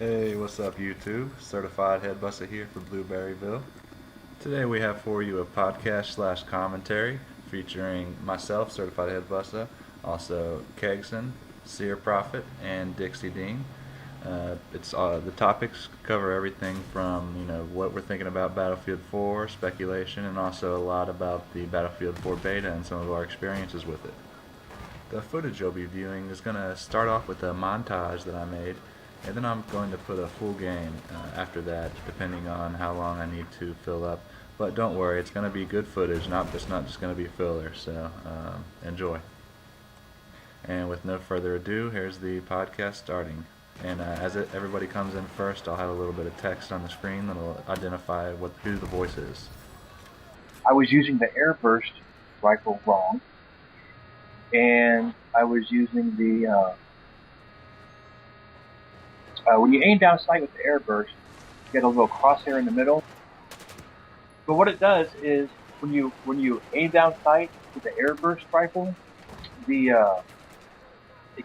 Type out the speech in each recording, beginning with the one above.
Hey, what's up YouTube? Certified Head Buster here for Blueberryville. Today we have for you a podcast slash commentary featuring myself, Certified Head Buster, also Kegson, Seer Prophet, and Dixie Dean. It's the topics cover everything from what we're thinking about Battlefield 4, speculation, and also a lot about the Battlefield 4 beta and some of our experiences with it. The footage you'll be viewing is going to start off with a montage that I made, and then I'm going to put a full game after that, depending on how long I need to fill up. But don't worry, it's going to be good footage, it's not just going to be filler, so enjoy. And with no further ado, here's the podcast starting. And everybody comes in first, I'll have a little bit of text on the screen that'll identify who the voice is. I was using the airburst rifle wrong, and I was using the when you aim down sight with the airburst, you get a little crosshair in the middle. But what it does is when you aim down sight with the airburst rifle, it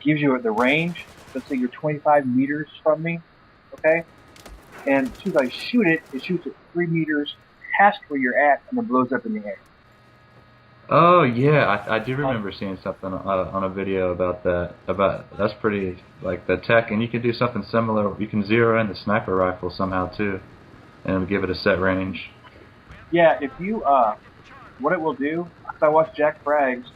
gives you the range. Let's say you're 25 meters from me, okay? And as soon as I shoot it, it shoots at 3 meters past where you're at, and then blows up in the air. Oh yeah, I do remember seeing something on a video about that. That's pretty like the tech, and you can do something similar. You can zero in the sniper rifle somehow too, and give it a set range. Yeah, if you what it will do. I watched Jack Bragg's,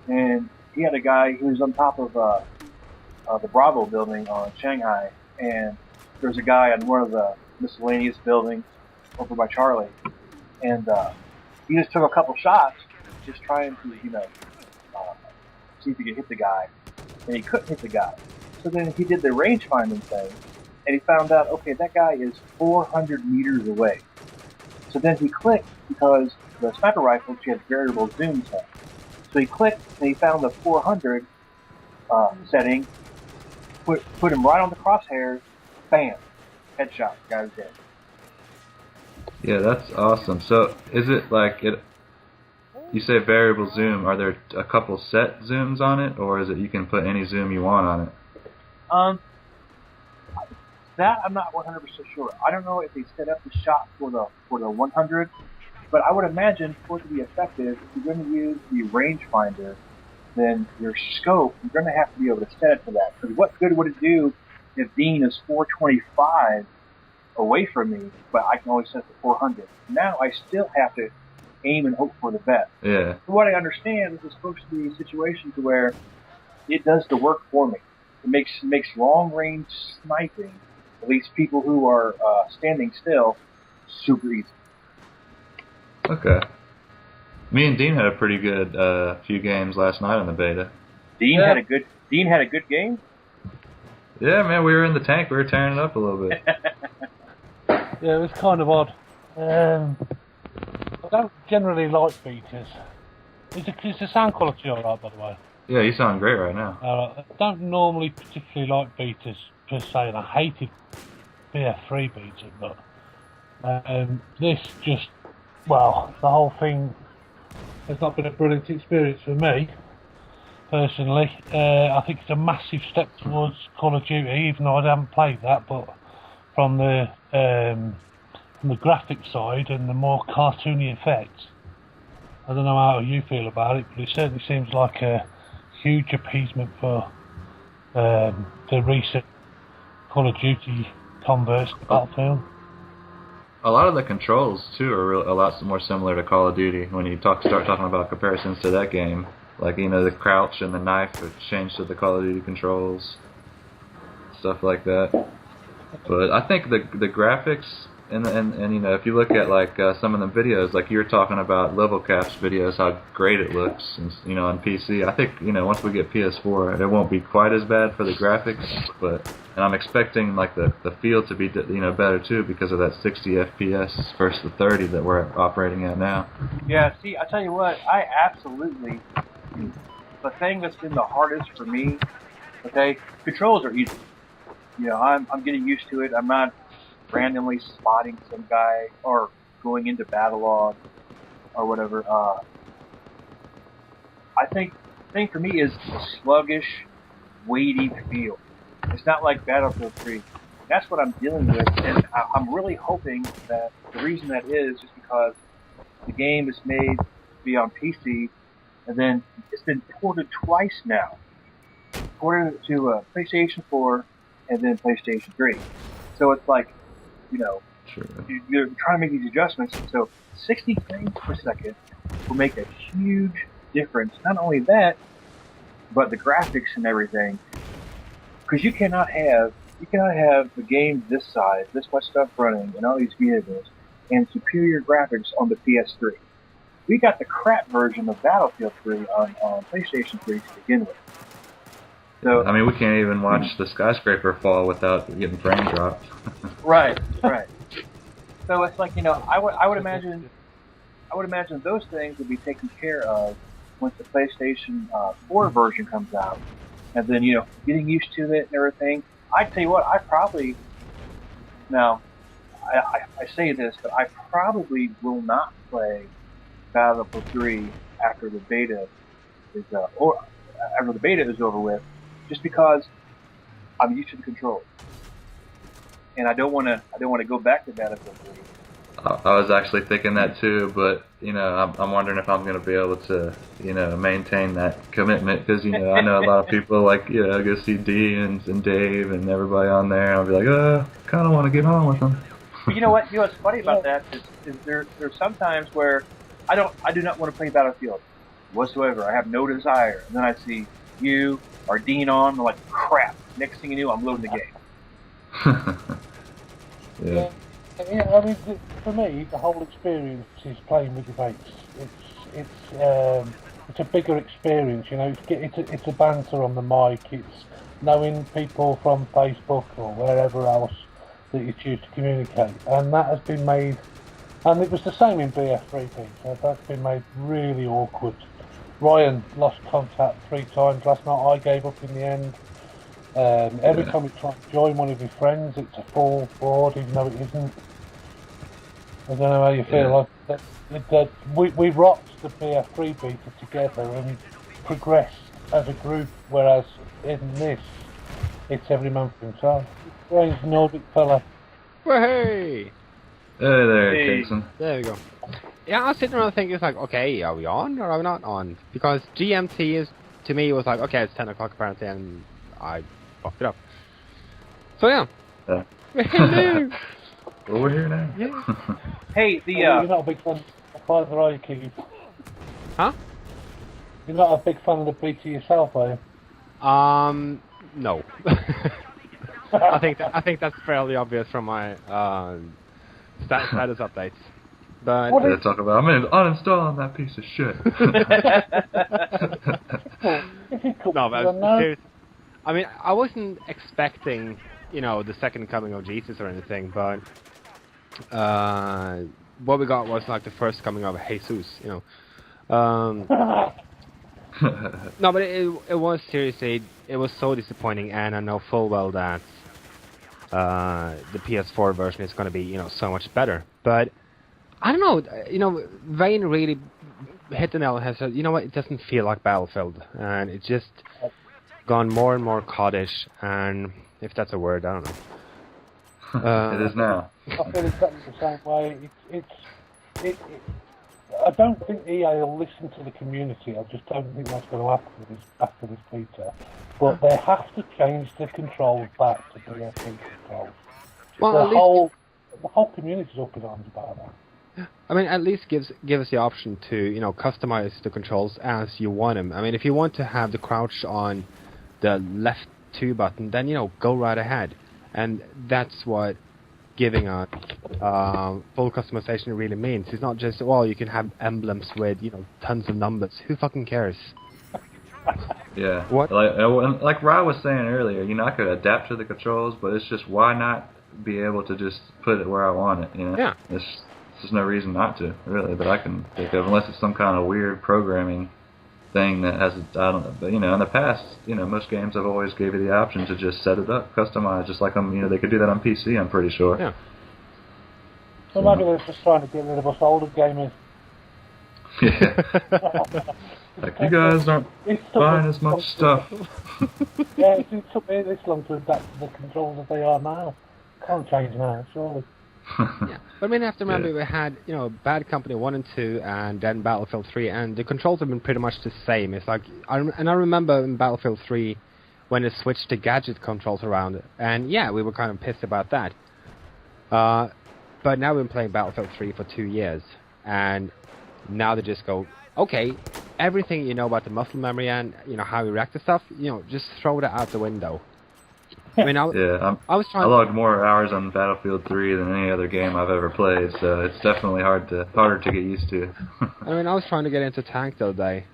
and he had a guy who was on top of the Bravo building on Shanghai, and there's a guy on one of the miscellaneous buildings over by Charlie, and he just took a couple shots, just trying to, see if he could hit the guy, and he couldn't hit the guy. So then he did the range finding thing, and he found out, okay, that guy is 400 meters away. So then he clicked, because the sniper rifle, she had variable zoom set. So he clicked, and he found the 400 setting, put him right on the crosshairs, bam, headshot, the guy was dead. Yeah, that's awesome. So is it like it? You say variable zoom. Are there a couple set zooms on it, or is it you can put any zoom you want on it? That I'm not 100% sure. I don't know if they set up the shot for the 100, but I would imagine for it to be effective, if you're going to use the rangefinder, then your scope, you're going to have to be able to set it to that. Because what good would it do if Dean is 425 away from me, but I can only set it to 400? Now I still have to aim and hope for the best. Yeah. From what I understand, this is supposed to be a situation to where it does the work for me. It makes long range sniping, at least people who are standing still, super easy. Okay. Me and Dean had a pretty good few games last night on the beta. Dean had a good game. Yeah, man, we were in the tank. We were tearing it up a little bit. Yeah, it was kind of odd. I don't generally like beaters. Is the sound quality alright, by the way? Yeah, you sound great right now. I don't normally particularly like beaters per se, and I hated BF3 beater, but this just, well, the whole thing has not been a brilliant experience for me, personally. I think it's a massive step towards Call of Duty, even though I haven't played that, but from the graphic side and the more cartoony effects, I don't know how you feel about it, but it certainly seems like a huge appeasement for the recent Call of Duty converts to Battlefield. A lot of the controls too are a lot more similar to Call of Duty when you start talking about comparisons to that game. Like the crouch and the knife have changed to the Call of Duty controls, stuff like that. But I think the graphics and if you look at like some of the videos, like you were talking about level caps videos, how great it looks, and, on PC. I think once we get PS4, it won't be quite as bad for the graphics, and I'm expecting like the feel to be better too because of that 60 FPS versus the 30 that we're operating at now. Yeah, see, I tell you what, I absolutely. The thing that's been the hardest for me, okay, controls are easy. I'm getting used to it. I'm not randomly spotting some guy or going into battle log or whatever. I think the thing for me is the sluggish, weighty feel. It's not like Battlefield 3. That's what I'm dealing with, and I'm really hoping that the reason that is because the game is made to be on PC, and then it's been ported twice now. Ported to PlayStation 4 and then PlayStation 3. So it's like, you know, Sure. you're trying to make these adjustments. So 60 frames per second will make a huge difference. Not only that, but the graphics and everything. Because you cannot have a game this size, this much stuff running, and all these vehicles, and superior graphics on the PS3. We got the crap version of Battlefield 3 on PlayStation 3 to begin with. So I mean, we can't even watch the skyscraper fall without getting frame drops. right. So it's like, I would imagine those things would be taken care of once the PlayStation 4 version comes out, and then getting used to it and everything. I tell you what, I say this, but I probably will not play Battlefield 3 after the beta is over with, just because I'm used to the controls, and I don't want to go back to Battlefield 3. I was actually thinking that too, but I'm wondering if I'm going to be able to maintain that commitment, because I know a lot of people like go see D and Dave and everybody on there, and I'll be like, kind of want to get on with them. But you know what? What's funny about that is there's sometimes where I do not want to play Battlefield whatsoever. I have no desire, and then I see you or Dean on, I'm like, crap. Next thing you know, I'm loading the game. Yeah. Yeah, I mean, for me, the whole experience is playing with your mates. It's a bigger experience, It's a banter on the mic. It's knowing people from Facebook or wherever else that you choose to communicate, and that has been made. And it was the same in BF3 beta. That's been made really awkward. Ryan lost contact 3 times last night. I gave up in the end. Every time you try to join one of your friends, it's a full board, even though it isn't. I don't know how you feel. We rocked the BF3 beta together and progressed as a group, whereas in this, it's every man for himself. Ryan's a Nordic fella. Well, hey! Hey there, Kingston. There we go. Yeah, I was sitting around thinking, it's like, okay, are we on or are we not on? Because GMT is, to me, was like, okay, it's 10 o'clock apparently, and I fucked it up. So yeah. Hello! Well, we're here now. Yeah. Hey, You're not a big fan of either, are you, Keith? Huh? You're not a big fan of the beta yourself, are you? No. I think that's fairly obvious from my status updates. But What did I talk about? I'm uninstalling that piece of shit. no, but seriously, I mean, I wasn't expecting, the second coming of Jesus or anything, but what we got was like the first coming of Jesus, No, but it was seriously, it was so disappointing, and I know full well that the PS4 version is going to be, so much better. But I don't know, Vane really hit the nail on the head. Said, it doesn't feel like Battlefield, and it's just gone more and more coddish, and if that's a word, I don't know. It is now. I feel exactly the same way. I don't think EA will listen to the community. I just don't think that's going to happen after this beta. But they have to change the controls back to BF3 controls. Well, the whole community's up in arms about that. I mean, at least give us the option to, customize the controls as you want them. I mean, if you want to have the crouch on the left 2 button, then, go right ahead. And that's what giving a full customization really means. It's not just, you can have emblems with, tons of numbers. Who fucking cares? Yeah. What? Like Rod was saying earlier, I could adapt to the controls, but it's just, why not be able to just put it where I want it, Yeah. There's no reason not to, really, that I can think of, unless it's some kind of weird programming thing that has, I don't know, but, in the past, most games have always gave you the option to just set it up, customize, just like, they could do that on PC, I'm pretty sure. Yeah. So maybe they're just trying to get rid of us older gamers. Yeah. Like, you guys aren't buying as much stuff. Yeah, it took me this long to adapt to the controls as they are now. Can't change now, surely. Yeah, but I mean, you have to remember we had, Bad Company 1 and 2, and then Battlefield 3, and the controls have been pretty much the same. It's like, I remember in Battlefield 3 when they switched the gadget controls around, and yeah, we were kind of pissed about that. But now we've been playing Battlefield 3 for 2 years, and now they just go, okay, everything you know about the muscle memory and how you react to stuff, just throw that out the window. I mean, I was trying. I logged more hours on Battlefield 3 than any other game I've ever played, so it's definitely harder to get used to. I mean, I was trying to get into Tank the other day,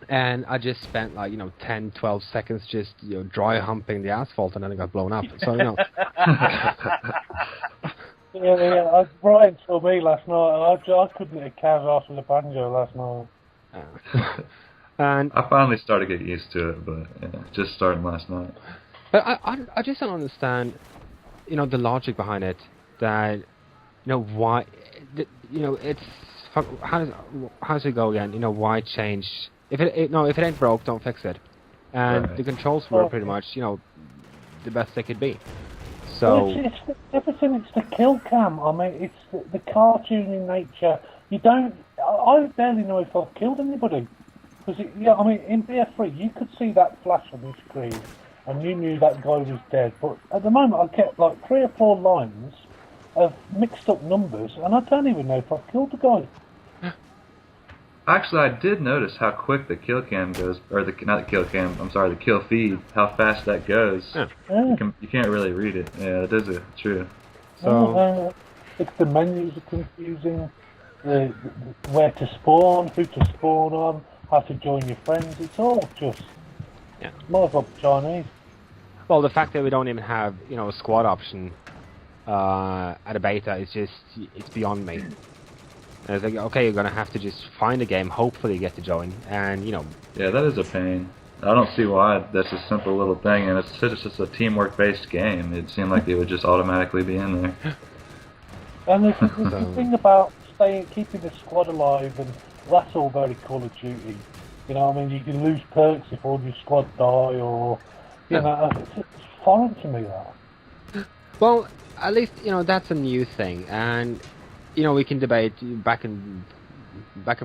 and I just spent 10, 12 seconds just dry humping the asphalt, and then it got blown up. So Yeah. Brian told me last night, and I couldn't hit Kaz after the banjo last night. And I finally started getting used to it, but just starting last night. But I just don't understand, the logic behind it. That, why, it's how does it go again? Why change? If it ain't broke, don't fix it. And right. The controls were pretty much, the best they could be. So well, it's everything. It's the kill cam. I mean, it's the cartoony nature. You don't. I barely know if I've killed anybody. Because I mean, in BF3 you could see that flash on the screen, and you knew that guy was dead. But at the moment, I get like 3 or 4 lines of mixed up numbers, and I don't even know if I've killed the guy. Actually, I did notice how quick the kill cam goes, or the kill feed, how fast that goes. Yeah. You can't really read it. Yeah, it is true. So it's the menus are confusing, where to spawn, who to spawn on, how to join your friends. It's all just might as well be Chinese. well, the fact that we don't even have a squad option at a beta is it's beyond me. And it's like, okay, you're gonna have to just find a game, hopefully get to join, and Yeah, that is a pain. I don't see why that's a simple little thing, and it's just a teamwork-based game. It seemed like it would just automatically be in there. And there's the thing about keeping the squad alive, and that's all very Call of Duty. I mean, you can lose perks if all your squad die, or it's foreign to me that. Well, at least that's a new thing, and we can debate back and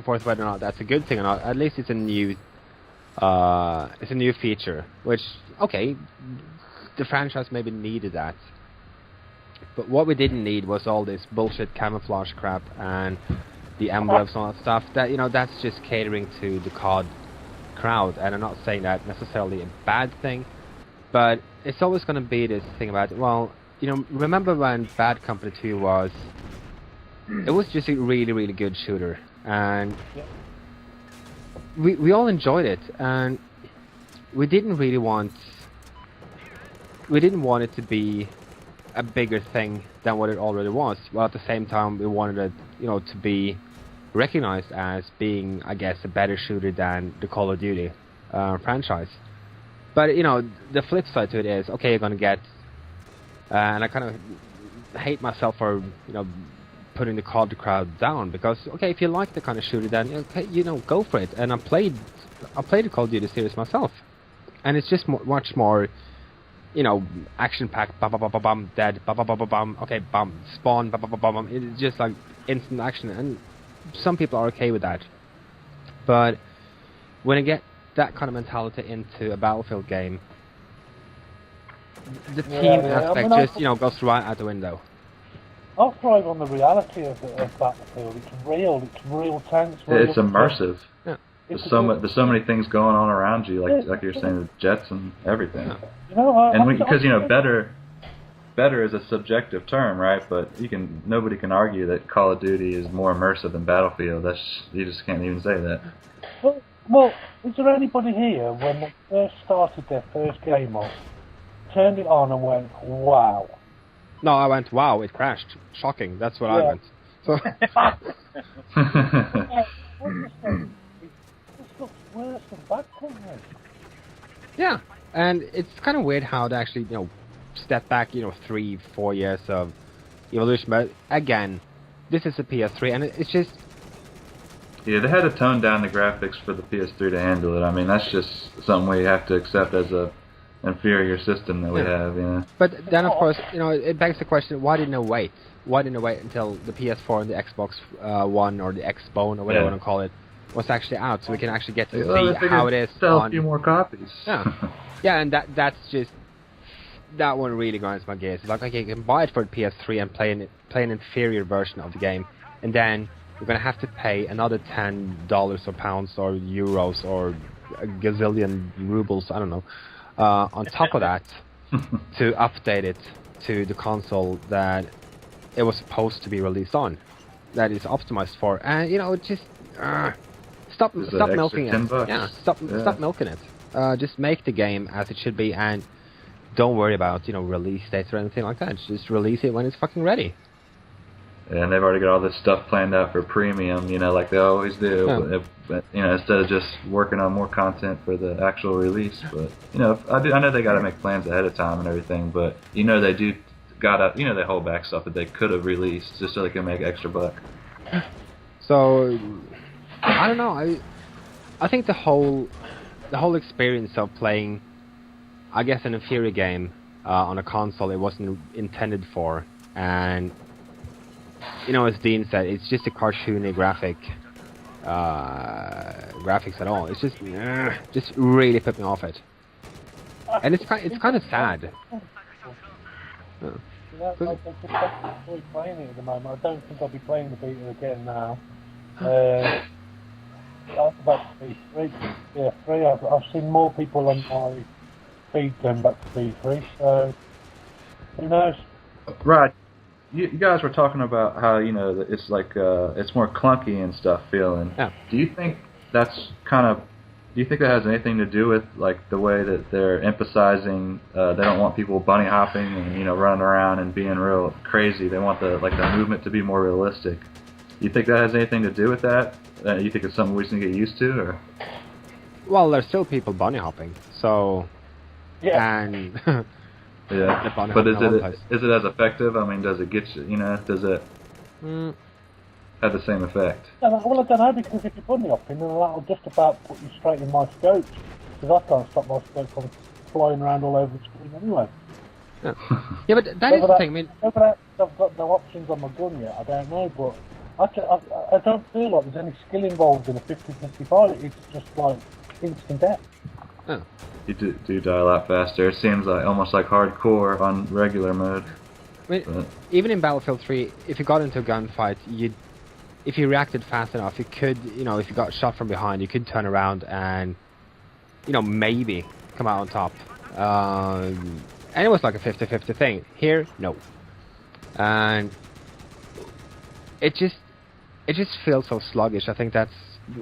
forth whether or not that's a good thing or not. At least it's a new feature, which the franchise maybe needed that. But what we didn't need was all this bullshit camouflage crap and the emblems and all that stuff. That that's just catering to the COD crowd, and I'm not saying that necessarily a bad thing, but it's always going to be this thing about, well, remember when Bad Company 2 was? It was just a really, really good shooter, and we all enjoyed it, and we didn't want it to be a bigger thing than what it already was. Well, at the same time, we wanted it, to be recognized as being, I guess, a better shooter than the Call of Duty franchise. But the flip side to it is, okay, you're gonna get, and I kind of hate myself for putting the COD crowd down, because okay, if you like the kind of shooter, then okay, go for it. And I played the Call of Duty series myself, and it's just much more, action-packed. Bum, dead. Bum. Okay, bum, spawn. Bum. It's just like instant action, and some people are okay with that. But when I get that kind of mentality into a Battlefield game, the team aspect just goes right out the window. I thrive on the reality of Battlefield. It's real tanks. It's immersive. Yeah. There's so many things going on around you, like you're saying, with jets and everything. Yeah. Better is a subjective term, right? But nobody can argue that Call of Duty is more immersive than Battlefield. You just can't even say that. Well, is there anybody here when they first started their first game off, turned it on and went, wow? No, I went, wow, it crashed. Shocking. That's what I went. So This looks worse than Bad Company. yeah, and it's kind of weird how they actually, step back, 3-4 years of evolution. But again, this is a PS3, and it's just... Yeah, they had to tone down the graphics for the PS3 to handle it. I mean, that's just something we have to accept as a inferior system that we have. But then, of course, it begs the question: why didn't they wait? Why didn't they wait until the PS4 and the Xbox One or the Xbone or whatever you want to call it was actually out, so we can actually get to see how it is? Sell a few more copies. Yeah, yeah, and that's just that one really grinds my gears. It's like, okay, you can buy it for the PS3 and play an inferior version of the game, and then you're gonna have to pay another $10 or pounds or euros or a gazillion rubles, I don't know, on top of that to update it to the console that it was supposed to be released on, that is optimized for, and just stop milking it. Stop milking it. Just make the game as it should be, and don't worry about release dates or anything like that. Just release it when it's fucking ready. And they've already got all this stuff planned out for premium, like they always do. Yeah. But instead of just working on more content for the actual release. But I know they got to make plans ahead of time and everything. But they do gotta they hold back stuff that they could have released just so they can make extra buck. So I don't know. I think the whole experience of playing, I guess, an inferior game on a console it wasn't intended for, and as Dean said, it's just a cartoony graphics at all. It's just really put me off it, and it's kind of sad. I'm just playing it at the moment. I don't think I'll be playing the beta again now. Back to B3. Yeah, I've seen more people on my feed going back to B3. So who knows? Right. You guys were talking about how that it's like it's more clunky and stuff feeling. Yeah. Do you think that's do you think that has anything to do with like the way that they're emphasizing they don't want people bunny hopping and running around and being real crazy? They want the movement to be more realistic. You think that has anything to do with that? You think it's something we just need to get used to, or? Well, there's still people bunny hopping, so yeah. And yeah, but is it as effective? I mean, does it get you? Does it have the same effect? Well, I don't know, because if you're bunny hopping, then that'll just about put you straight in my scopes, because I can't stop my scope from flying around all over the screen anyway. Yeah, yeah, but that is the thing. I mean, whether I've got no options on my gun yet, I don't know, but I don't feel like there's any skill involved in a 50-50 fight. It's just like instant death. Oh. You do die a lot faster. It seems like almost like hardcore on regular mode. I mean, even in Battlefield 3, if you got into a gunfight, if you reacted fast enough, you could, if you got shot from behind, you could turn around and, maybe come out on top. And it was like a 50-50 thing. Here, no. And it just feels so sluggish. I think that's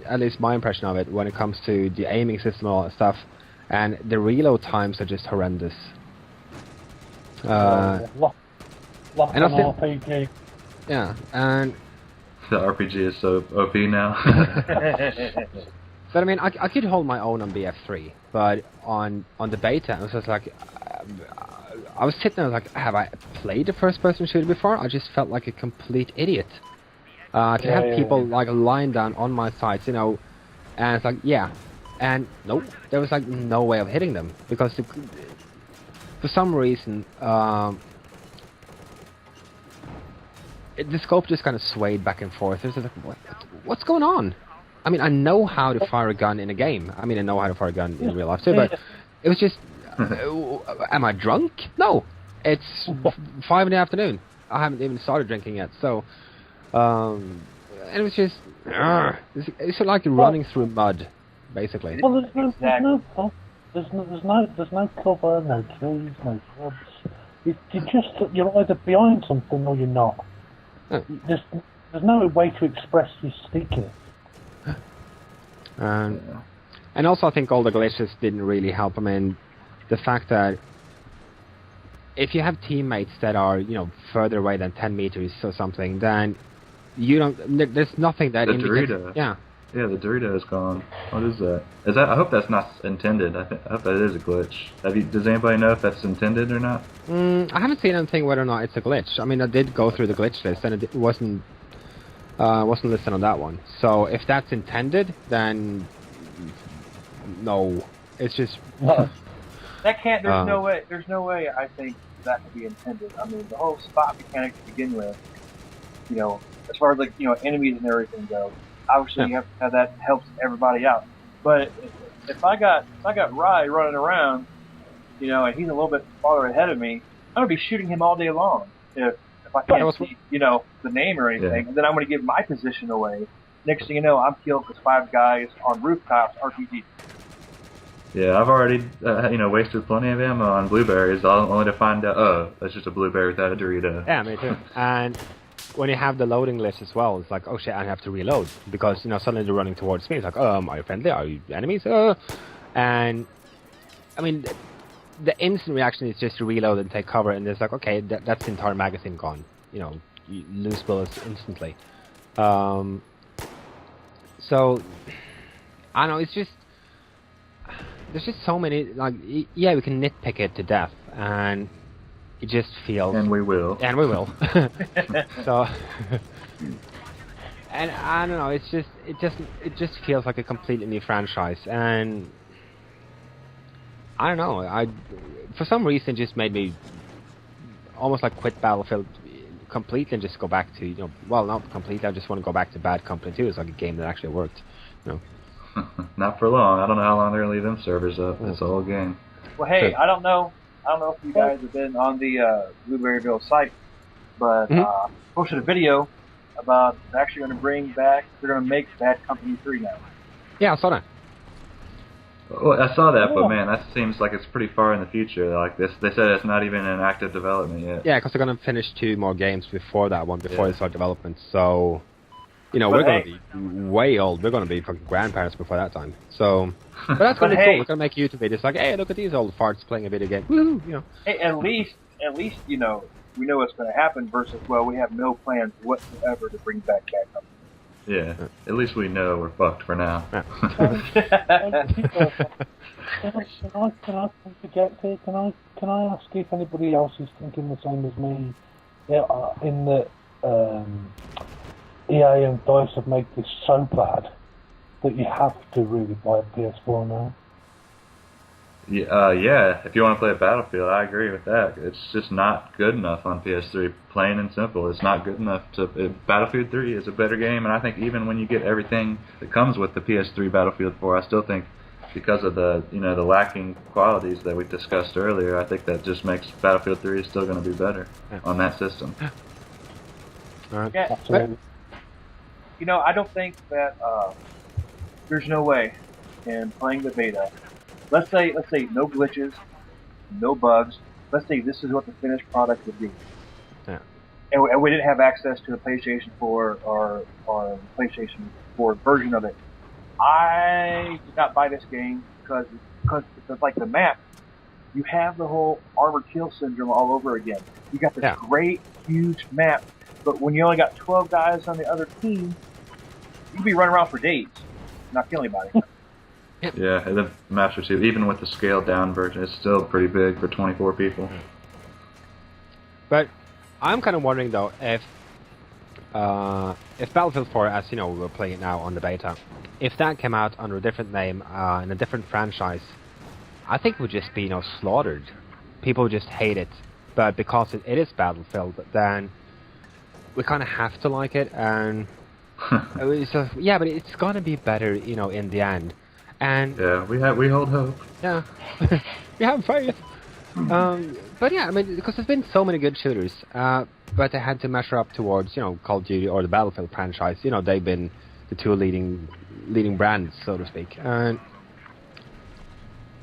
at least my impression of it when it comes to the aiming system and all that stuff. And the reload times are just horrendous. Lock and on RPG. Yeah, and the RPG is so OP now. But I mean, I could hold my own on BF3, but on the beta, I was just like, I was sitting there like, have I played a first-person shooter before? I just felt like a complete idiot. To have people like lying down on my sides, and it's like, and nope, there was like no way of hitting them, because for some reason the scope just kind of swayed back and forth. It was like, what's going on? I mean, I know how to fire a gun in a game. I mean, I know how to fire a gun in real life too, but it was just, am I drunk? No, it's 5 in the afternoon. I haven't even started drinking yet, so and it was just it's like running through mud, basically. Well, there's no cover, no trees, no shrubs. You're either behind something or you're not. There's no way to express your sneakiness. And also, I think all the glitches didn't really help. I mean, the fact that if you have teammates that are further away than 10 meters or something, then you don't. There's nothing that indicates. Dorito. Yeah, the Dorito is gone. What is that? I hope that's not intended. I hope that is a glitch. Does anybody know if that's intended or not? I haven't seen anything whether or not it's a glitch. I mean, I did go through the glitch list, and it wasn't listed on that one. So if that's intended, then no, it's just That can't. There's no way. There's no way. I think that could be intended. I mean, the whole spot mechanic to begin with. You know, as far as like enemies and everything go, obviously you have to have that helps everybody out. But if I got Rye running around, and he's a little bit farther ahead of me, I'm gonna be shooting him all day long. If I can't see, the name or anything, and then I'm gonna give my position away. Next thing you know, I'm killed because 5 guys on rooftops RPG. Yeah, I've already, wasted plenty of ammo on blueberries, only to find out, oh, that's just a blueberry without a Dorito. Yeah, me too. And when you have the loading glitch as well, it's like, oh shit, I have to reload. Because, suddenly they're running towards me. It's like, are you friendly? Are you enemies? And, I mean, the instant reaction is just to reload and take cover, and it's like, okay, that's the entire magazine gone. You lose bullets instantly. So, I don't know, it's just... There's just so many, like, yeah, we can nitpick it to death, and it just feels... And we will. And we will. So... And I don't know, it just feels like a completely new franchise, and... I don't know, for some reason it just made me almost like quit Battlefield completely and just go back to, well, not completely, I just want to go back to Bad Company 2. It's like a game that actually worked, Not for long. I don't know how long they're gonna leave them servers up. It's a whole game. Well, hey, I don't know if you guys have been on the Blueberryville site, but posted a video about they're actually going to they're going to make Bad Company 3 now. Yeah, I saw that. Well, I saw that, but man, that seems like it's pretty far in the future. Like this, they said it's not even in active development yet. Yeah, because they're gonna finish 2 more games before that one, before they start development. So. We're going to be way old. We're going to be fucking grandparents before that time. So, but that's going to be cool. We're going to make YouTube videos like, hey, look at these old farts playing a video game. Woo, Hey, at least, we know what's going to happen versus, well, we have no plans whatsoever to bring back Bad Company. Yeah, at least we know we're fucked for now. Can I ask if anybody else is thinking the same as me? In the EA and DICE have made this so bad that you have to really buy a PS4 now. Yeah. If you want to play a Battlefield, I agree with that. It's just not good enough on PS3. Plain and simple, it's not good enough Battlefield 3 is a better game, and I think even when you get everything that comes with the PS3 Battlefield 4, I still think because of the the lacking qualities that we discussed earlier, I think that just makes Battlefield 3 still going to be better on that system. Yeah, absolutely. I don't think that there's no way in playing the beta. Let's say no glitches, no bugs. Let's say this is what the finished product would be. Yeah. And we didn't have access to a PlayStation 4 or PlayStation 4 version of it. I did not buy this game because it's like the map. You have the whole armor kill syndrome all over again. You got this great, huge map, but when you only got 12 guys on the other team, you could be running around for days, not killing anybody. Yeah, and the maps are too. Even with the scaled down version, it's still pretty big for 24 people. But I'm kind of wondering though if Battlefield 4, as we're playing it now on the beta, if that came out under a different name in a different franchise, I think it would just be slaughtered. People would just hate it. But because it is Battlefield, then we kind of have to like it, and yeah, but it's gonna be better, in the end. And yeah, we hold hope. Yeah, we have faith. But yeah, I mean, because there's been so many good shooters, but they had to measure up towards, Call of Duty or the Battlefield franchise. They've been the 2 leading brands, so to speak. And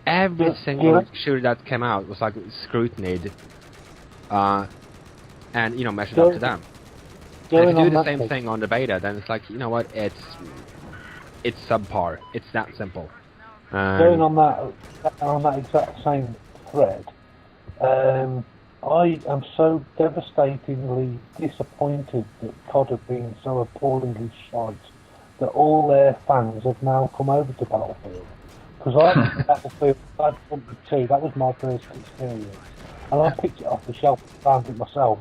every single shooter that came out was like scrutinied, and measured up to them. And if you do the same thing on the beta, then it's like, what, it's subpar. It's that simple. Going on that exact same thread, I am so devastatingly disappointed that COD have been so appallingly shite that all their fans have now come over to Battlefield. Because I Battlefield Bad Company 2, that was my first experience, and I picked it off the shelf and found it myself.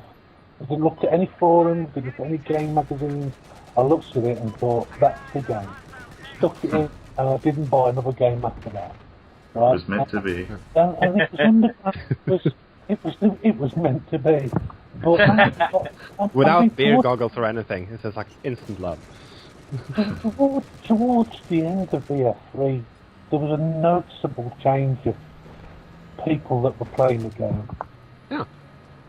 I didn't look at any forums, didn't look at any game magazines. I looked at it and thought, that's the game. Stuck it in, and I didn't buy another game after that. It was meant to be. And it was it was meant to be. But Without beer goggles or anything, it's just like instant love. Towards the end of BF3, there was a noticeable change of people that were playing the game. Yeah.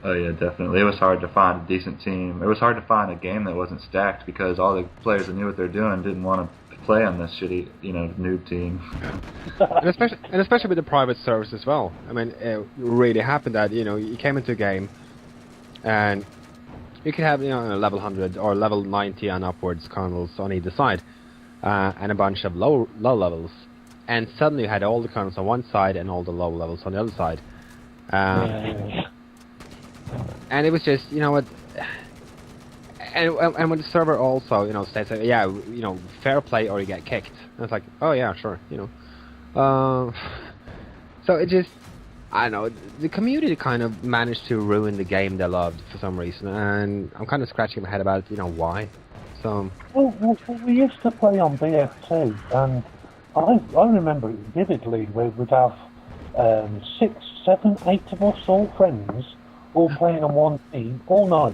Oh yeah, definitely. It was hard to find a decent team. It was hard to find a game that wasn't stacked because all the players that knew what they're doing didn't want to play on this shitty, noob team. and especially with the private servers as well. I mean, it really happened that you came into a game, and you could have a level 100 or level 90 and upwards colonels on either side, and a bunch of low levels, and suddenly you had all the colonels on one side and all the low levels on the other side. And it was just, what, and when the server also, states, fair play or you get kicked. And it's like, oh yeah, sure, So it just, I don't know, the community kind of managed to ruin the game they loved for some reason, and I'm kind of scratching my head about, why. So. Well, we used to play on BF2, and I remember it vividly. We would have 6, 7, 8 of us, all friends, all playing on one team all night.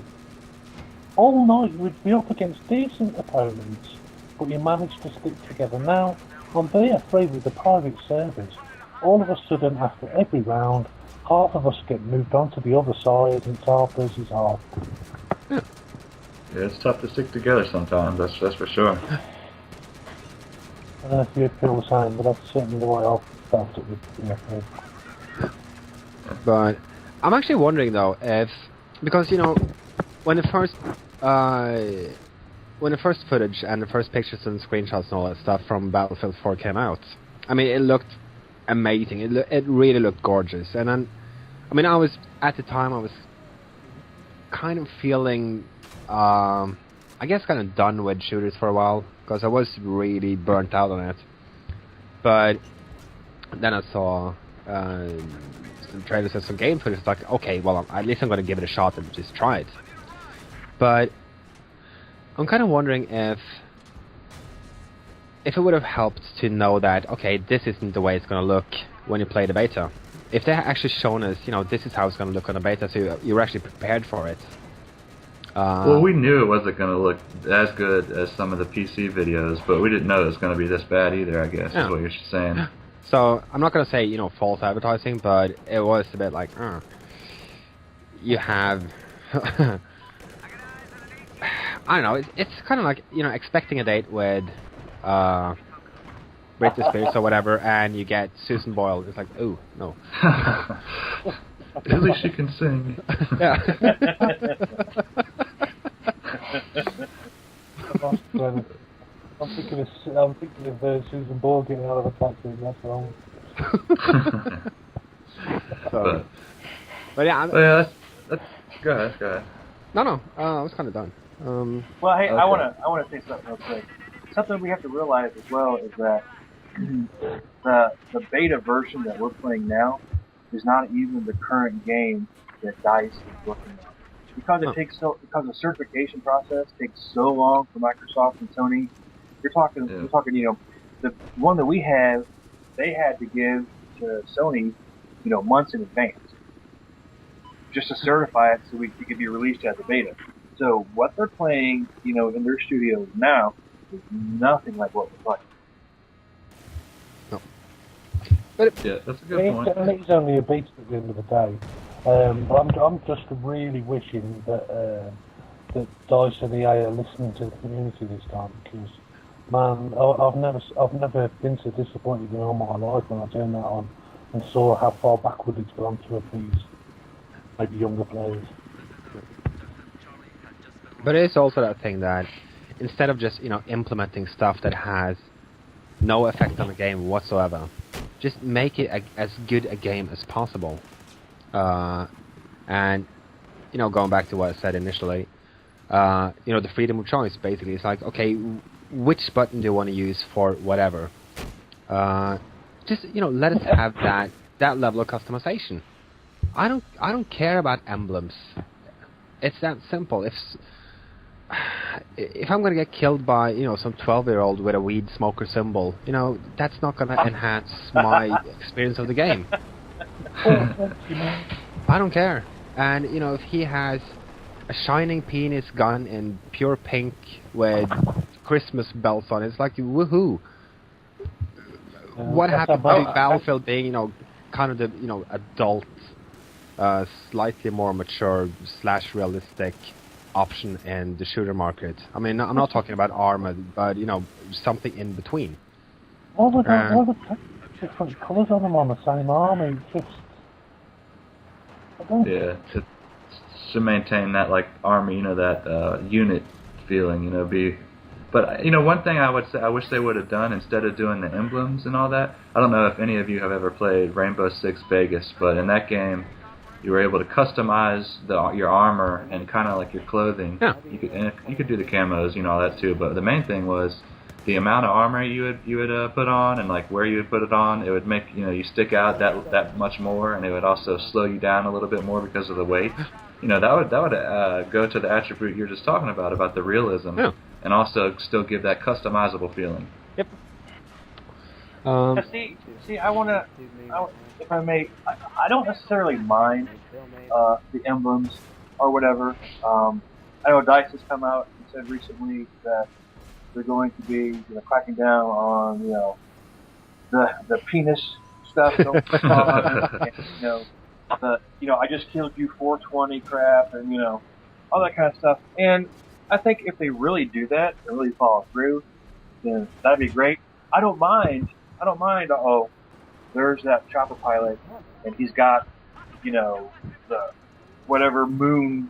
All night we'd be up against decent opponents, but you managed to stick together. Now, on BF3 with the private servers, all of a sudden after every round, half of us get moved on to the other side, and it's half versus half. Yeah, it's tough to stick together sometimes, that's for sure. I don't know if you feel the same, but that's certainly the way I've felt it with BF3. But I'm actually wondering though if, because when the first footage and the first pictures and screenshots and all that stuff from Battlefield 4 came out, I mean, it looked amazing. It really looked gorgeous. And then, I mean, at the time I was kind of feeling, I guess, kind of done with shooters for a while because I was really burnt out on it. But then I saw some trailers and some game footage. It's like, okay, well, at least I'm going to give it a shot and just try it. But I'm kind of wondering if it would have helped to know that, okay, this isn't the way it's going to look when you play the beta. If they had actually shown us, this is how it's going to look on the beta, so you're actually prepared for it. Well, we knew it wasn't going to look as good as some of the PC videos, but we didn't know it was going to be this bad either, I guess, is what you're saying. So, I'm not going to say, false advertising, but it was a bit like, you have... I don't know, it's kind of like, expecting a date with Britney Spears or whatever, and you get Susan Boyle. It's like, ooh, no. At least she can sing. Yeah. I'm thinking of Susan Boyle getting out of a taxi. That's wrong. But yeah. That's go ahead. No. I was kind of done. Well, hey, okay. I want to say something real quick. Something we have to realize as well is that the beta version that we're playing now is not even the current game that DICE is working on. Because because the certification process takes so long for Microsoft and Sony. We're talking, the one that we have, they had to give to Sony, months in advance, just to certify it so it could be released as a beta. So what they're playing, in their studios now is nothing like what we're playing. No. But yeah, that's a good point. It's only a beta at the end of the day. But I'm just really wishing that DICE and EA are listening to the community this time, because man, I've never been so disappointed in all my life when I turned that on and saw how far backward it's gone to these maybe younger players. But it is also that thing that instead of just implementing stuff that has no effect on the game whatsoever, just make it as good a game as possible. And going back to what I said initially, the freedom of choice basically is like, okay, which button do you want to use for whatever? Just let us have that level of customization. I don't care about emblems. It's that simple. if I'm going to get killed by, some 12-year-old with a weed smoker symbol, that's not going to enhance my experience of the game. I don't care. And, if he has a shining penis gun in pure pink with Christmas bells on it, it's like, woohoo. What happened to Battlefield being, kind of the, adult, slightly more mature / realistic option in the shooter market? I mean, I'm not talking about armored, but, something in between. All the different colours on them on the same army, just... Yeah, to maintain that, like, army, that unit feeling, But, one thing I would say, I wish they would have done, instead of doing the emblems and all that, I don't know if any of you have ever played Rainbow Six Vegas, but in that game, you were able to customize your armor and kind of like your clothing. Yeah. You could do the camos, all that too. But the main thing was the amount of armor you would put on, and like where you would put it on. It would make you stick out that much more, and it would also slow you down a little bit more because of the weight. That would go to the attribute you're just talking about the realism, and also still give that customizable feeling. Yep. See, I want to, if I may, I don't necessarily mind the emblems or whatever. I know DICE has come out and said recently that they're going to be cracking down on the penis stuff. Don't and, I just killed you 420 crap and all that kind of stuff. And I think if they really do that and really follow through, then that'd be great. I don't mind. Oh, there's that chopper pilot, and he's got, the whatever moon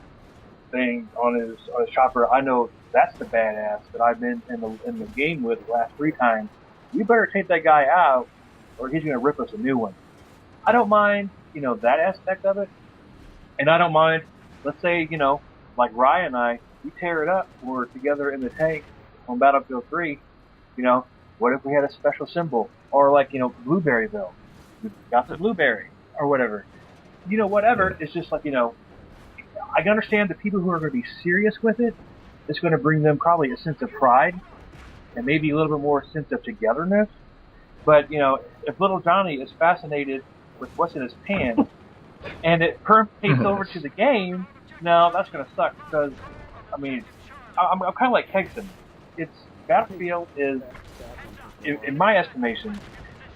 thing on his chopper. I know that's the badass that I've been in the game with the last 3 times. You better take that guy out, or he's gonna rip us a new one. I don't mind, that aspect of it, and I don't mind. Let's say, like Ryan and I, we tear it up. We're together in the tank on Battlefield 3. What if we had a special symbol? Or like, Blueberryville. We got the blueberry. Or whatever. Whatever. It's just like, I understand the people who are going to be serious with it, it's going to bring them probably a sense of pride and maybe a little bit more sense of togetherness. But, if little Johnny is fascinated with what's in his pants and it permeates over to the game, no, that's going to suck because, I mean, I'm kind of like Kegson. Battlefield is, in my estimation,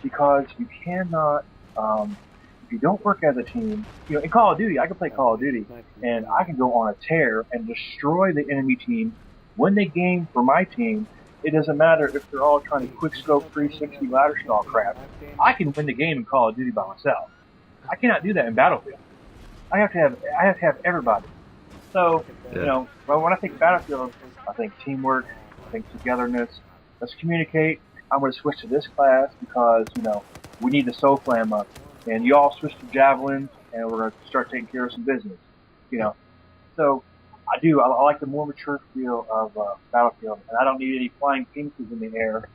because you cannot, if you don't work as a team, in Call of Duty, I can play Call of Duty, and I can go on a tear and destroy the enemy team. When they game for my team, it doesn't matter if they're all trying to quick-scope 360 ladder stall crap. I can win the game in Call of Duty by myself. I cannot do that in Battlefield. I have to have everybody. So, when I think Battlefield, I think teamwork, I think togetherness. Let's communicate. I'm going to switch to this class because, we need the soul flam up. And you all switch to javelins, and we're going to start taking care of some business. So I like the more mature feel of Battlefield, and I don't need any flying penises in the air.